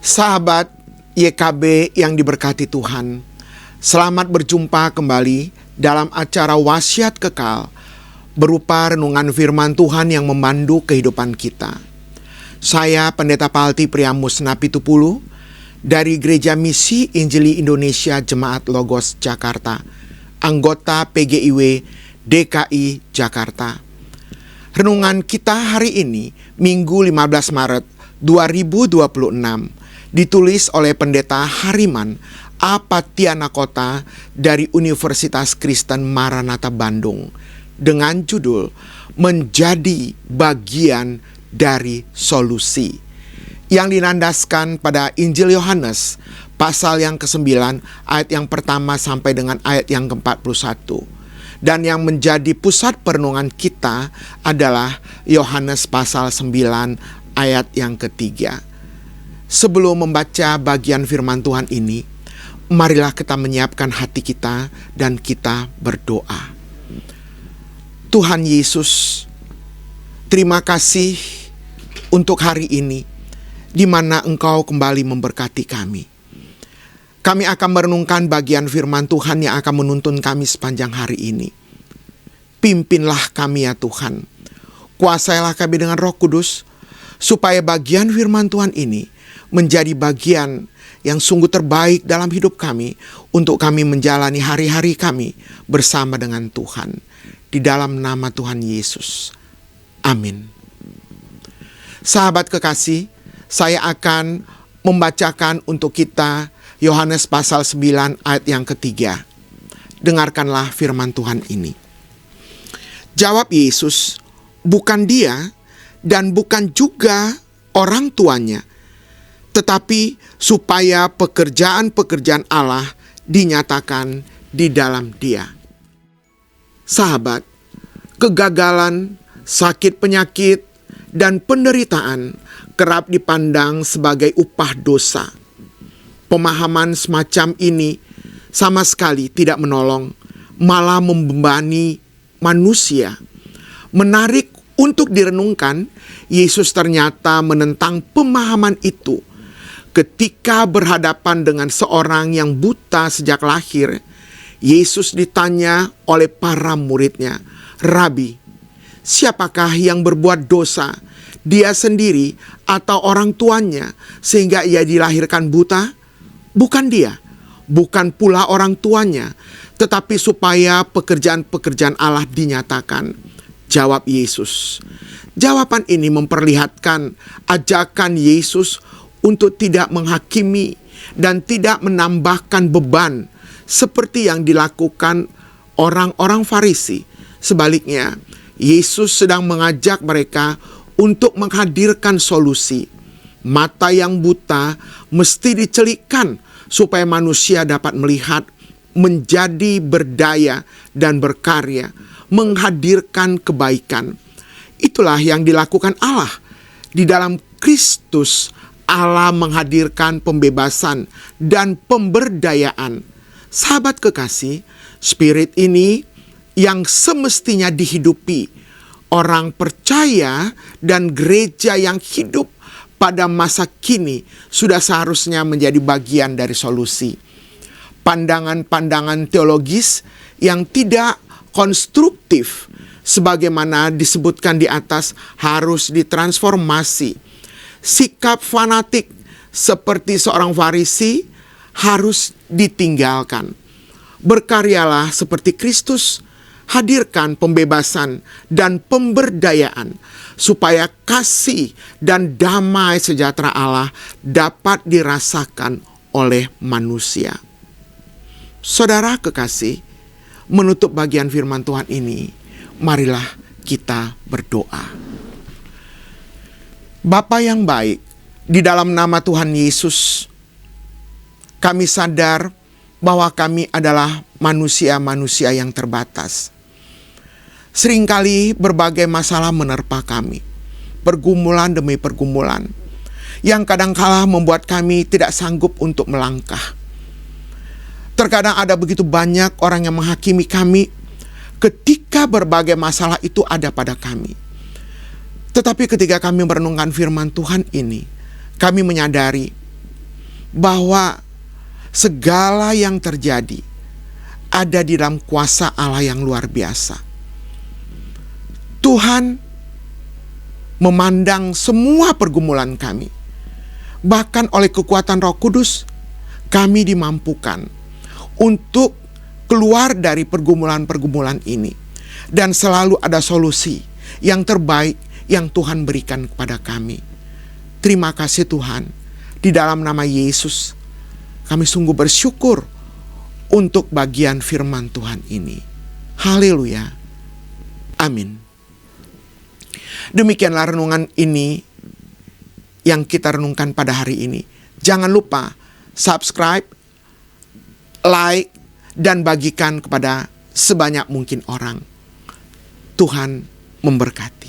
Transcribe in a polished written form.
Sahabat YKB yang diberkati Tuhan, selamat berjumpa kembali dalam acara Wasiat Kekal berupa renungan firman Tuhan yang memandu kehidupan kita. Saya Pendeta Palti Priamus Napitupulu dari Gereja Misi Injili Indonesia Jemaat Logos Jakarta, anggota PGIW DKI Jakarta. Renungan kita hari ini, Minggu 15 Maret 2026, ditulis oleh Pendeta Hariman Apatianakota dari Universitas Kristen Maranatha Bandung dengan judul Menjadi Bagian dari Solusi, yang dinandaskan pada Injil Yohanes pasal yang ke-9 ayat yang pertama sampai dengan ayat yang ke-41. Dan yang menjadi pusat perenungan kita adalah Yohanes pasal 9 ayat yang ketiga. Sebelum membaca bagian firman Tuhan ini, marilah kita menyiapkan hati kita dan kita berdoa. Tuhan Yesus, terima kasih untuk hari ini, di mana Engkau kembali memberkati kami. Kami akan merenungkan bagian firman Tuhan yang akan menuntun kami sepanjang hari ini. Pimpinlah kami ya Tuhan. Kuasailah kami dengan Roh Kudus, supaya bagian firman Tuhan ini menjadi bagian yang sungguh terbaik dalam hidup kami untuk kami menjalani hari-hari kami bersama dengan Tuhan. Di dalam nama Tuhan Yesus. Amin. Sahabat kekasih, saya akan membacakan untuk kita Yohanes pasal 9 ayat yang ketiga. Dengarkanlah firman Tuhan ini. Jawab Yesus, bukan dia dan bukan juga orang tuanya, tetapi supaya pekerjaan-pekerjaan Allah dinyatakan di dalam dia. Sahabat, kegagalan, sakit penyakit, dan penderitaan kerap dipandang sebagai upah dosa. Pemahaman semacam ini sama sekali tidak menolong, malah membebani manusia. Menarik untuk direnungkan, Yesus ternyata menentang pemahaman itu. Ketika berhadapan dengan seorang yang buta sejak lahir, Yesus ditanya oleh para muridnya, "Rabi, siapakah yang berbuat dosa, dia sendiri atau orang tuanya, sehingga ia dilahirkan buta? Bukan dia, bukan pula orang tuanya, tetapi supaya pekerjaan-pekerjaan Allah dinyatakan." Jawab Yesus. Jawaban ini memperlihatkan ajakan Yesus untuk tidak menghakimi dan tidak menambahkan beban seperti yang dilakukan orang-orang Farisi. Sebaliknya, Yesus sedang mengajak mereka untuk menghadirkan solusi. Mata yang buta mesti dicelikkan supaya manusia dapat melihat, menjadi berdaya dan berkarya, menghadirkan kebaikan. Itulah yang dilakukan Allah. Di dalam Kristus, Allah menghadirkan pembebasan dan pemberdayaan. Sahabat kekasih, spirit ini yang semestinya dihidupi orang percaya dan gereja yang hidup pada masa kini sudah seharusnya menjadi bagian dari solusi. Pandangan-pandangan teologis yang tidak konstruktif, sebagaimana disebutkan di atas, harus ditransformasi. Sikap fanatik seperti seorang Farisi harus ditinggalkan. Berkaryalah seperti Kristus, hadirkan pembebasan dan pemberdayaan, supaya kasih dan damai sejahtera Allah dapat dirasakan oleh manusia. Saudara kekasih, menutup bagian firman Tuhan ini, marilah kita berdoa. Bapa yang baik, di dalam nama Tuhan Yesus, kami sadar bahwa kami adalah manusia-manusia yang terbatas. Seringkali berbagai masalah menerpa kami, pergumulan demi pergumulan, yang kadangkala membuat kami tidak sanggup untuk melangkah. Terkadang ada begitu banyak orang yang menghakimi kami ketika berbagai masalah itu ada pada kami. Tetapi ketika kami merenungkan firman Tuhan ini, kami menyadari bahwa segala yang terjadi ada di dalam kuasa Allah yang luar biasa. Tuhan memandang semua pergumulan kami. Bahkan oleh kekuatan Roh Kudus, kami dimampukan untuk keluar dari pergumulan-pergumulan ini. Dan selalu ada solusi yang terbaik yang Tuhan berikan kepada kami. Terima kasih Tuhan. Di dalam nama Yesus, kami sungguh bersyukur untuk bagian firman Tuhan ini. Haleluya. Amin. Demikianlah renungan ini yang kita renungkan pada hari ini. Jangan lupa subscribe, like, dan bagikan kepada sebanyak mungkin orang. Tuhan memberkati.